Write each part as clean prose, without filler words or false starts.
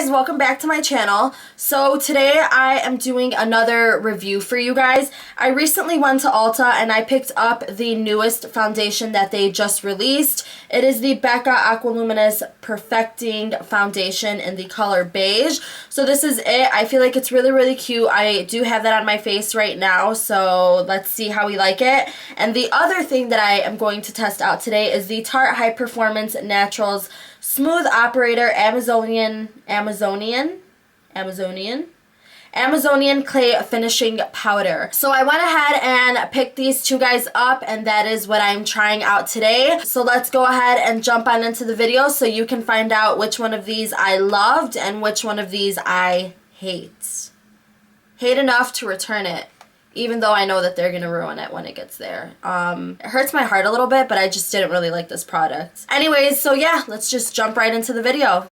guys, welcome back to my channel. So today I am doing another review for you guys. I recently went to Ulta and I picked up the newest foundation that they just released. It is the BECCA Aqua Luminous Perfecting Foundation in the color beige. So this is it. I feel like it's really cute. I do have that on my face right now, so let's see how we like it. And the other thing that I am going to test out today is the Tarte High Performance Naturals Smooth Operator Amazonian Clay Finishing Powder. So I went ahead and picked these two guys up, and that is what I'm trying out today. So let's go ahead and jump on into the video so you can find out which one of these I loved and which one of these I hate. Hate enough to return it, even though I know that they're gonna ruin it when it gets there. It hurts my heart a little bit, but I just didn't really like this product. Anyways, so yeah, let's just jump right into the video.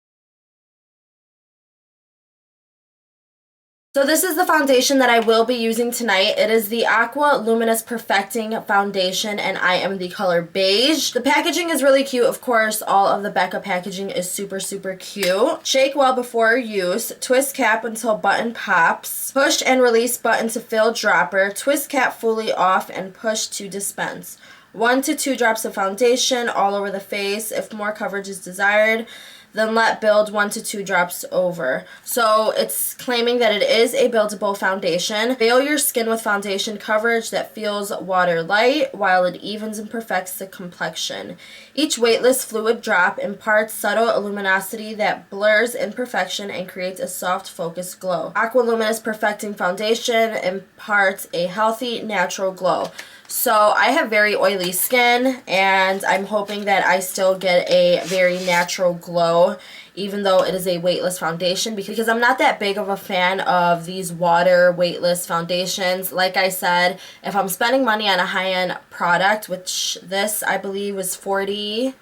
So this is the foundation that I will be using tonight. It is the Aqua Luminous Perfecting Foundation, and I am the color beige. The packaging is really cute. Of course, all of the BECCA packaging is super cute. Shake well before use. Twist cap until button pops. Push and release button to fill dropper. Twist cap fully off and push to dispense. 1 to 2 drops of foundation all over the face. If more coverage is desired, then let build 1 to 2 drops over. So it's claiming that it is a buildable foundation. Veil your skin with foundation coverage that feels water light while it evens and perfects the complexion. Each weightless fluid drop imparts subtle luminosity that blurs imperfection and creates a soft focused glow. Aqua Luminous Perfecting Foundation imparts a healthy, natural glow. So I have very oily skin, and I'm hoping that I still get a very natural glow, even though it is a weightless foundation, because I'm not that big of a fan of these water weightless foundations. Like I said, if I'm spending money on a high-end product, which this I believe was $42,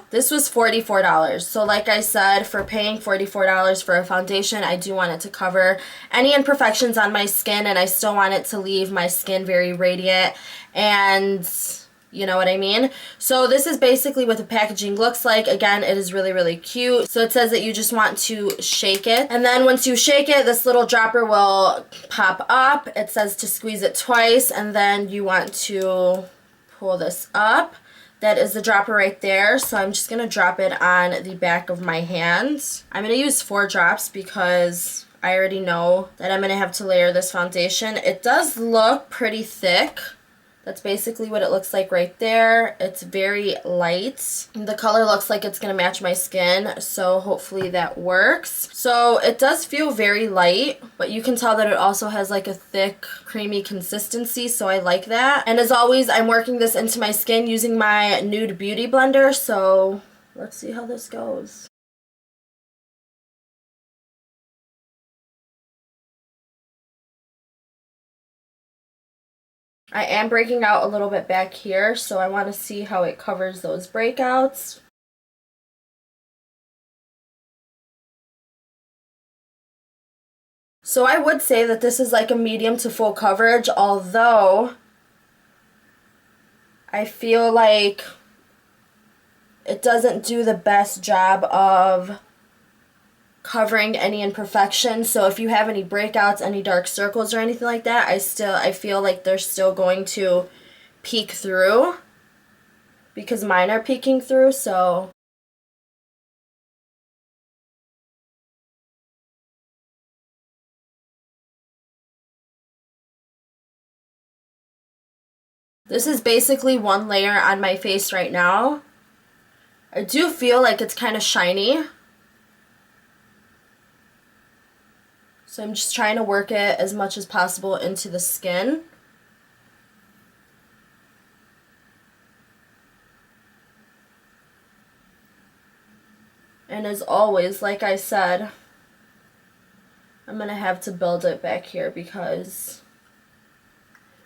this was $44. So like I said, for paying $44 for a foundation, I do want it to cover any imperfections on my skin, and I still want it to leave my skin very radiant, and you know what I mean? So this is basically what the packaging looks like. Again, it is really cute. So it says that you just want to shake it, and then once you shake it, this little dropper will pop up. It says to squeeze it twice, and then you want to pull this up. That is the dropper right there. So I'm just going to drop it on the back of my hand. I'm going to use 4 drops because I already know that I'm going to have to layer this foundation. It does look pretty thick. That's basically what it looks like right there. It's very light. The color looks like it's going to match my skin, so hopefully that works. So it does feel very light, but you can tell that it also has like a thick, creamy consistency, so I like that. And as always, I'm working this into my skin using my Nude Beauty Blender, so let's see how this goes. I am breaking out a little bit back here, so I want to see how it covers those breakouts. So I would say that this is like a medium to full coverage, although I feel like it doesn't do the best job of covering any imperfections. So if you have any breakouts, any dark circles or anything like that, I feel like they're still going to peek through, because mine are peeking through. So this is basically one layer on my face right now. I do feel like it's kind of shiny, so I'm just trying to work it as much as possible into the skin. And as always, like I said, I'm going to have to build it back here because...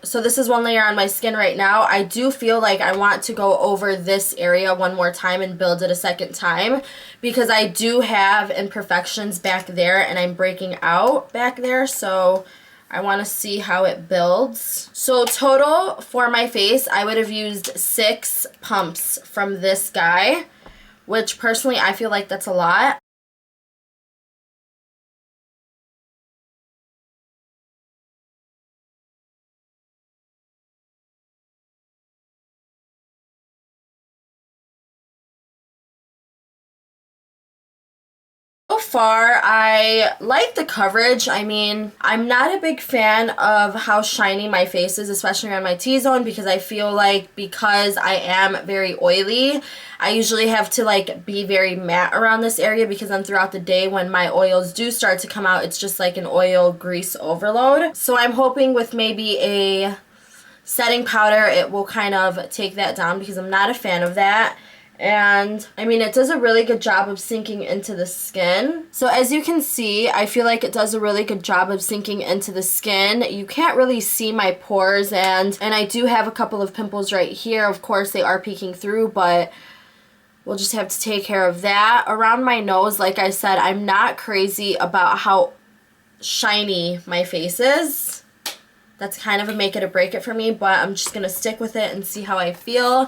So this is one layer on my skin right now. I do feel like I want to go over this area one more time and build it a second time, because I do have imperfections back there and I'm breaking out back there, so I want to see how it builds. So total for my face, I would have used 6 pumps from this guy, which personally I feel like that's a lot. far, I like the coverage. I mean, I'm not a big fan of how shiny my face is, especially around my T-zone, because I feel like because I am very oily, I usually have to like be very matte around this area, because then throughout the day when my oils do start to come out, it's just like an oil grease overload. So I'm hoping with maybe a setting powder it will kind of take that down, because I'm not a fan of that. And I mean, it does a really good job of sinking into the skin. So as you can see, I feel like it does a really good job of sinking into the skin. You can't really see my pores, and I do have a couple of pimples right here. Of course, they are peeking through, but we'll just have to take care of that. Around my nose, like I said, I'm not crazy about how shiny my face is. That's kind of a make it or break it for me, but I'm just going to stick with it and see how I feel.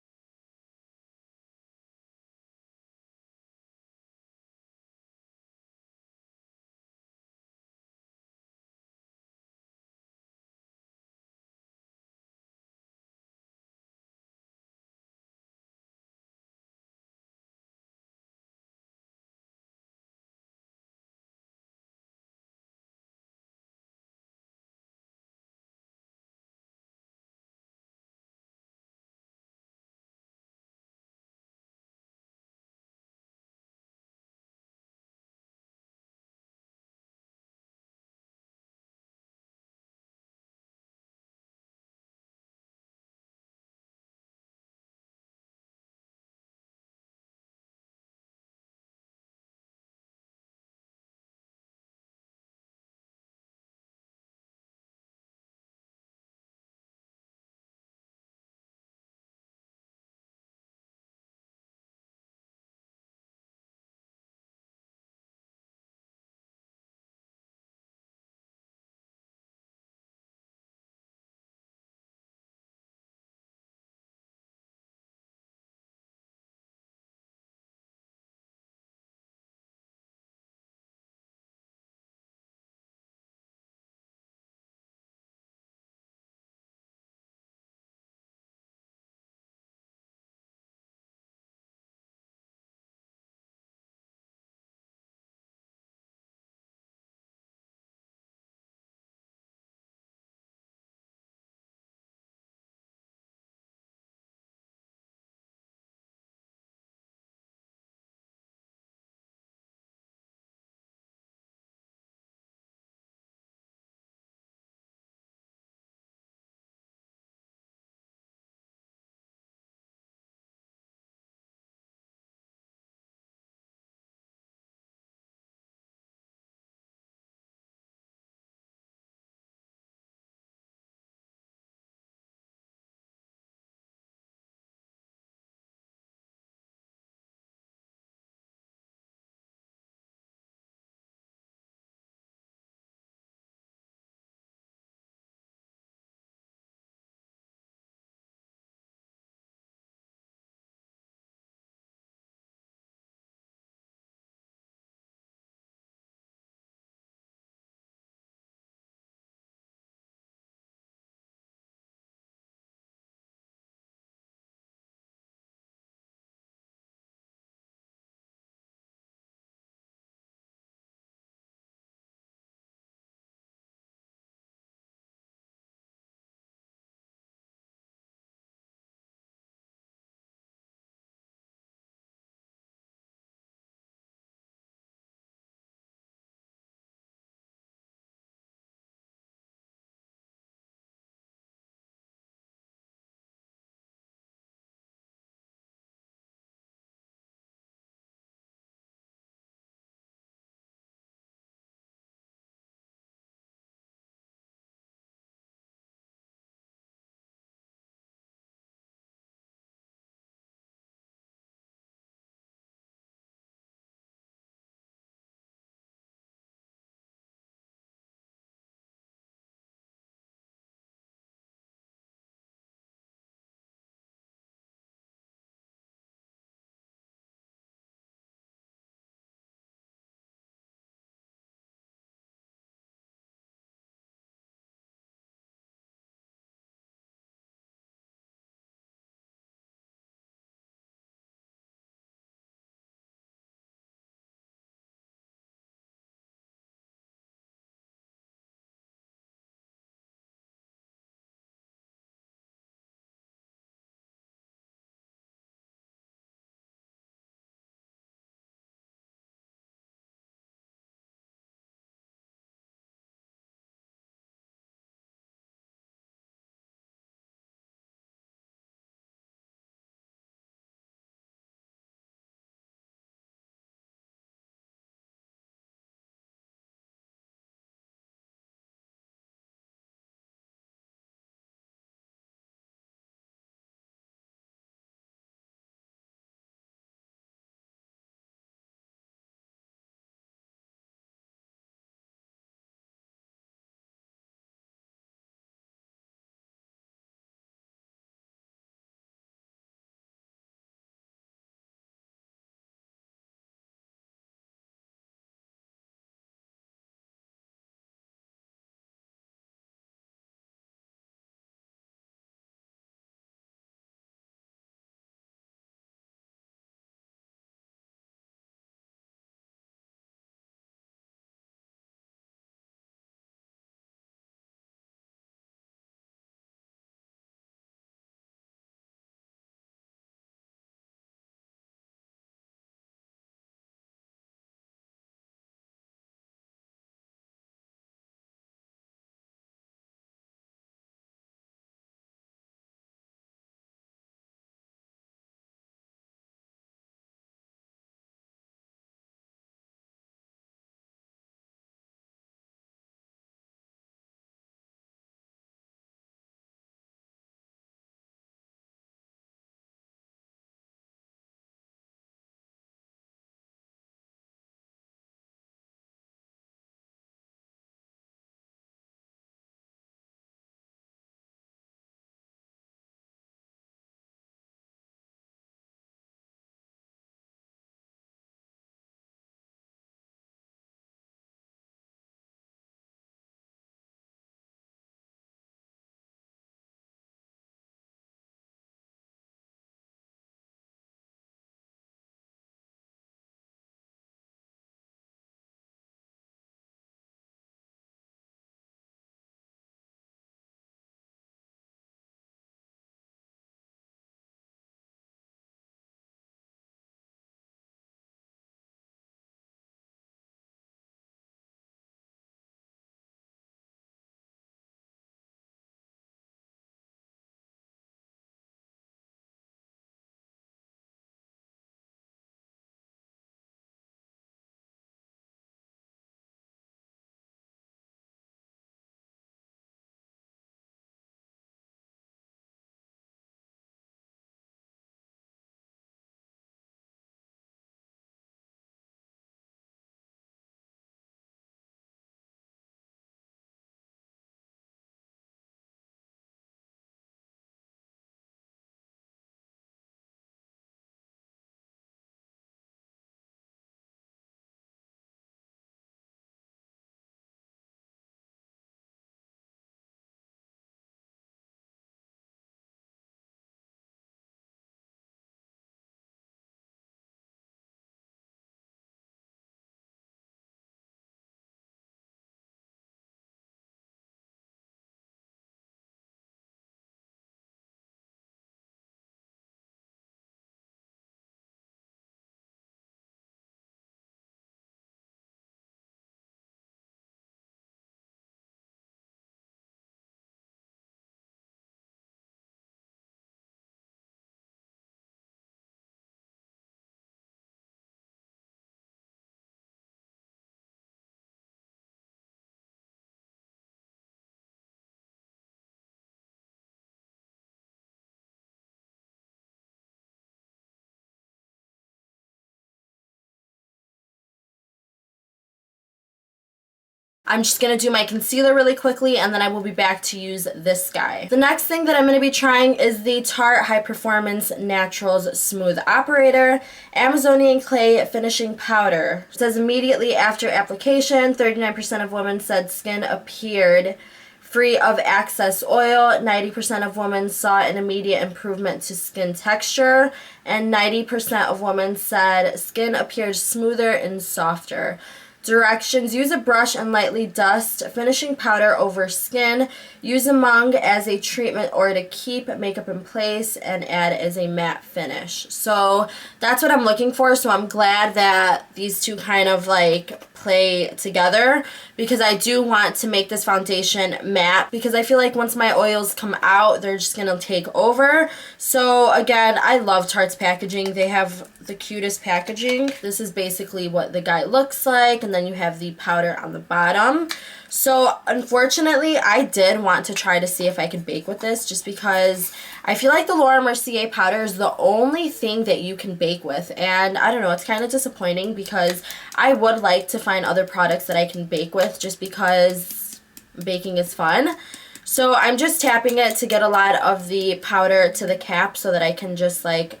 I'm just going to do my concealer really quickly, and then I will be back to use this guy. The next thing that I'm going to be trying is the Tarte High Performance Naturals Smooth Operator Amazonian Clay Finishing Powder. It says immediately after application, 39% of women said skin appeared free of excess oil, 90% of women saw an immediate improvement to skin texture, and 90% of women said skin appeared smoother and softer. Directions: use a brush and lightly dust finishing powder over skin. Use among as a treatment or to keep makeup in place, and add as a matte finish. So that's what I'm looking for. So I'm glad that these two kind of like play together, because I do want to make this foundation matte, because I feel like once my oils come out, they're just gonna take over. So again, I love Tarte's packaging. They have the cutest packaging. This is basically what the guy looks like, and then you have the powder on the bottom. So unfortunately, I did want to try to see if I could bake with this, just because I feel like the Laura Mercier powder is the only thing that you can bake with, and I don't know, it's kind of disappointing, because I would like to find other products that I can bake with, just because baking is fun. So I'm just tapping it to get a lot of the powder to the cap so that I can just like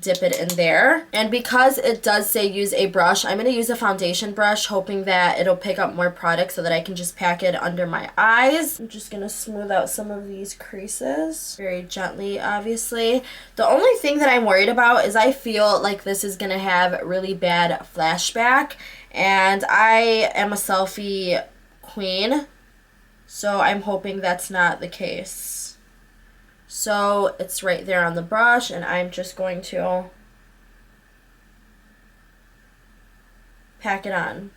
dip it in there. And because it does say use a brush, I'm going to use a foundation brush, hoping that it'll pick up more product so that I can just pack it under my eyes. I'm just going to smooth out some of these creases very gently, obviously. The only thing that I'm worried about is I feel like this is going to have really bad flashback, and I am a selfie queen, so I'm hoping that's not the case. So it's right there on the brush, and I'm just going to pack it on.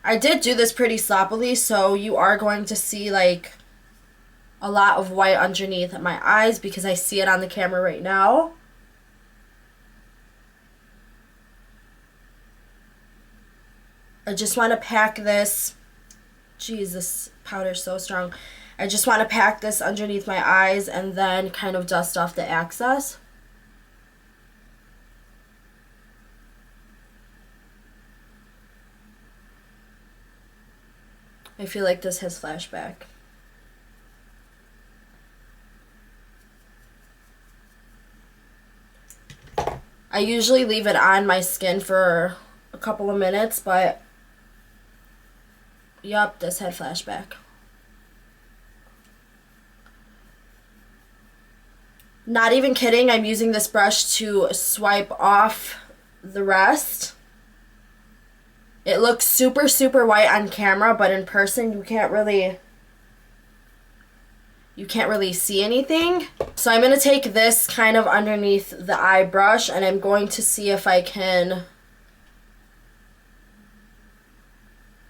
I did do this pretty sloppily, so you are going to see like a lot of white underneath my eyes, because I see it on the camera right now. I just want to pack this. Jeez, this powder's so strong. I just want to pack this underneath my eyes and then kind of dust off the excess. I feel like this has flashback. I usually leave it on my skin for a couple of minutes, but yup, this had flashback. Not even kidding, I'm using this brush to swipe off the rest. It looks super, super white on camera, but in person you can't really see anything. So I'm going to take this kind of underneath the eye brush, and I'm going to see if I can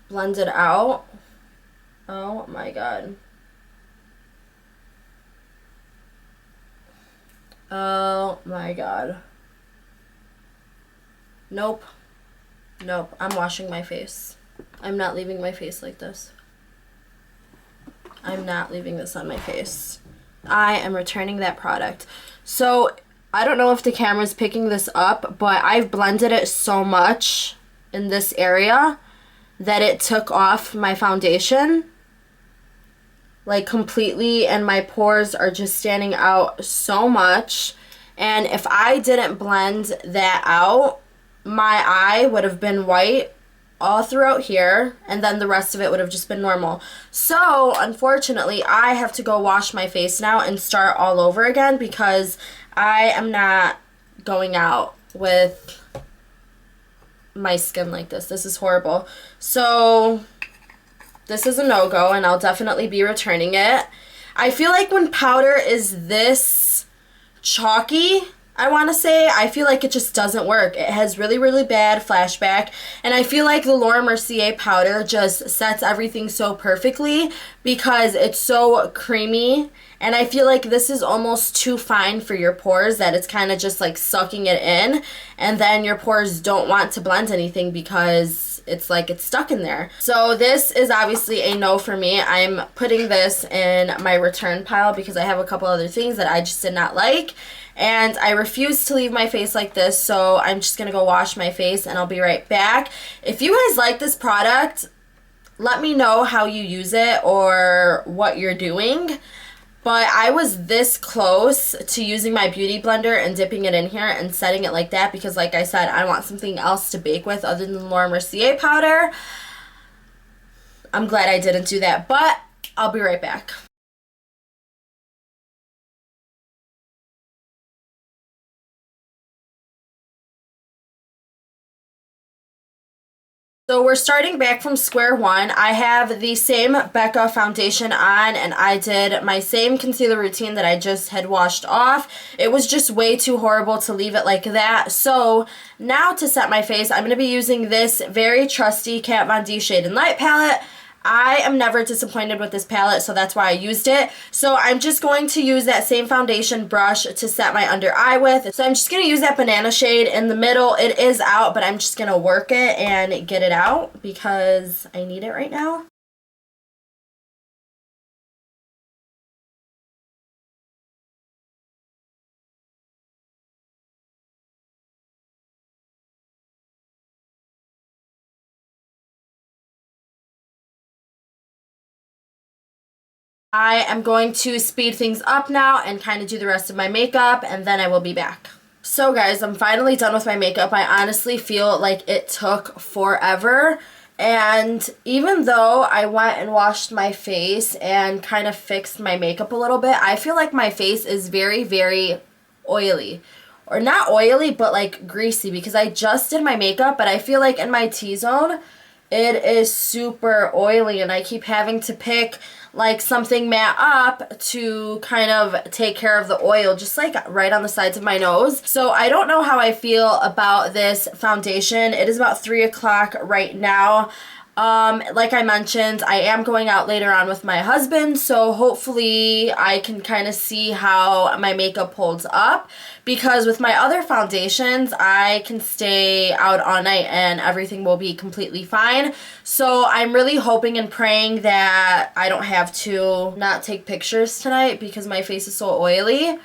blend it out. Oh my god. Oh my god. Nope. Nope. I'm washing my face. I'm not leaving my face like this. I'm not leaving this on my face. I am returning that product. So I don't know if the camera's picking this up, but I've blended it so much in this area that it took off my foundation like completely, and my pores are just standing out so much. And if I didn't blend that out, my eye would have been white all throughout here, and then the rest of it would have just been normal. So unfortunately, I have to go wash my face now and start all over again, because I am not going out with my skin like this. This is horrible. So this is a no-go, and I'll definitely be returning it. I feel like when powder is this chalky, I want to say, I feel like it just doesn't work. It has really, really bad flashback, and I feel like the Laura Mercier powder just sets everything so perfectly because it's so creamy, and I feel like this is almost too fine for your pores, that it's kind of just like sucking it in, and then your pores don't want to blend anything because it's like it's stuck in there. So this is obviously a no for me. I'm putting this in my return pile because I have a couple other things that I just did not like. And I refuse to leave my face like this, so I'm just going to go wash my face and I'll be right back. If you guys like this product, let me know how you use it or what you're doing. But I was this close to using my beauty blender and dipping it in here and setting it like that because, like I said, I want something else to bake with other than Laura Mercier powder. I'm glad I didn't do that, but I'll be right back. So we're starting back from square one. I have the same BECCA foundation on, and I did my same concealer routine that I just had washed off. It was just way too horrible to leave it like that. So now to set my face, I'm going to be using this very trusty Kat Von D Shade and Light palette. I am never disappointed with this palette, so that's why I used it. So I'm just going to use that same foundation brush to set my under eye with. So I'm just going to use that banana shade in the middle. It is out, but I'm just going to work it and get it out because I need it right now. I am going to speed things up now and kind of do the rest of my makeup, and then I will be back. So guys, I'm finally done with my makeup. I honestly feel like it took forever. And even though I went and washed my face and kind of fixed my makeup a little bit, I feel like my face is very, very oily. Or not oily, but like greasy, because I just did my makeup, but I feel like in my T-zone, it is super oily, and I keep having to pick like something matte up to kind of take care of the oil, just like right on the sides of my nose. So I don't know how I feel about this foundation. It is about 3 o'clock right now. Like I mentioned, I am going out later on with my husband, so hopefully I can kind of see how my makeup holds up, because with my other foundations, I can stay out all night and everything will be completely fine. So I'm really hoping and praying that I don't have to not take pictures tonight because my face is so oily.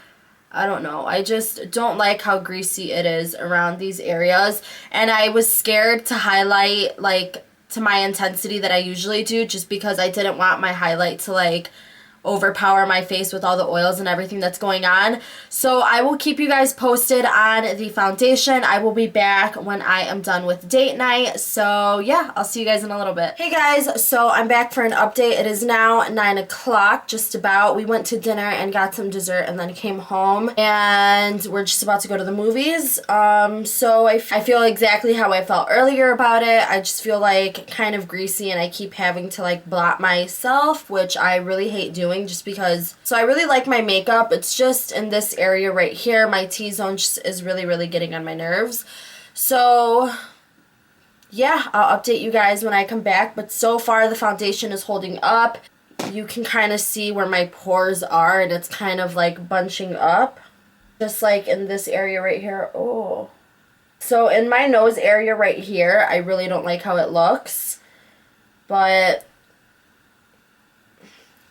I don't know. I just don't like how greasy it is around these areas, and I was scared to highlight like to my intensity that I usually do, just because I didn't want my highlight to like overpower my face with all the oils and everything that's going on. So I will keep you guys posted on the foundation. I will be back when I am done with date night. So yeah, I'll see you guys in a little bit. Hey guys, so I'm back for an update. It is now 9 o'clock, just about. We went to dinner and got some dessert and then came home, and we're just about to go to the movies. So I feel exactly how I felt earlier about it. I just feel like kind of greasy, and I keep having to like blot myself, which I really hate doing, just because. So I really like my makeup. It's just in this area right here. My T-zone just is really, really getting on my nerves. So yeah, I'll update you guys when I come back. But so far the foundation is holding up. You can kind of see where my pores are, and it's kind of like bunching up. Just like in this area right here. Oh. So in my nose area right here, I really don't like how it looks. But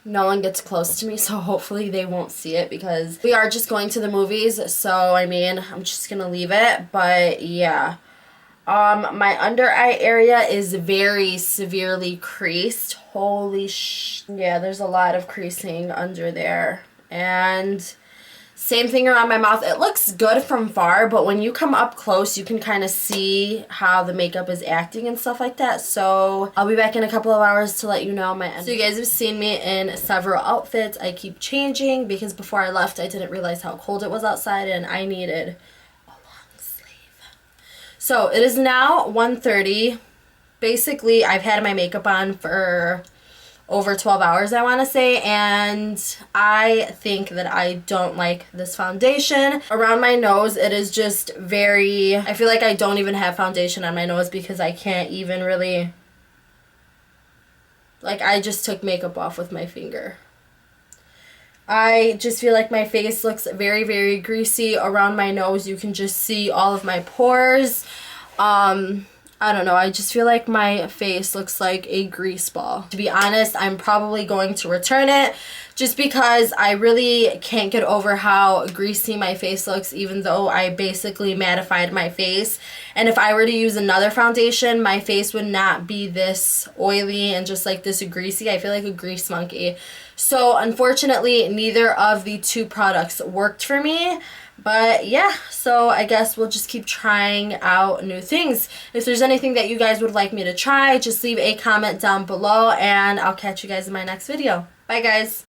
no one gets close to me, so hopefully they won't see it, because we are just going to the movies. So I mean, I'm just gonna leave it. But yeah, my under eye area is very severely creased. Holy yeah, there's a lot of creasing under there. And same thing around my mouth. It looks good from far, but when you come up close, you can kind of see how the makeup is acting and stuff like that. So I'll be back in a couple of hours to let you know my end. So you guys have seen me in several outfits. I keep changing because before I left, I didn't realize how cold it was outside, and I needed a long sleeve. So it is now 1:30. Basically, I've had my makeup on for over 12 hours, I want to say, and I think that I don't like this foundation. Around my nose, it is just very, I feel like I don't even have foundation on my nose because I can't even really, like, I just took makeup off with my finger. I just feel like my face looks very, very greasy. Around my nose, you can just see all of my pores. I don't know, I just feel like my face looks like a grease ball. To be honest, I'm probably going to return it just because I really can't get over how greasy my face looks, even though I basically mattified my face. And if I were to use another foundation, my face would not be this oily and just like this greasy. I feel like a grease monkey. So unfortunately, neither of the two products worked for me. But yeah, so I guess we'll just keep trying out new things. If there's anything that you guys would like me to try, just leave a comment down below and I'll catch you guys in my next video. Bye guys.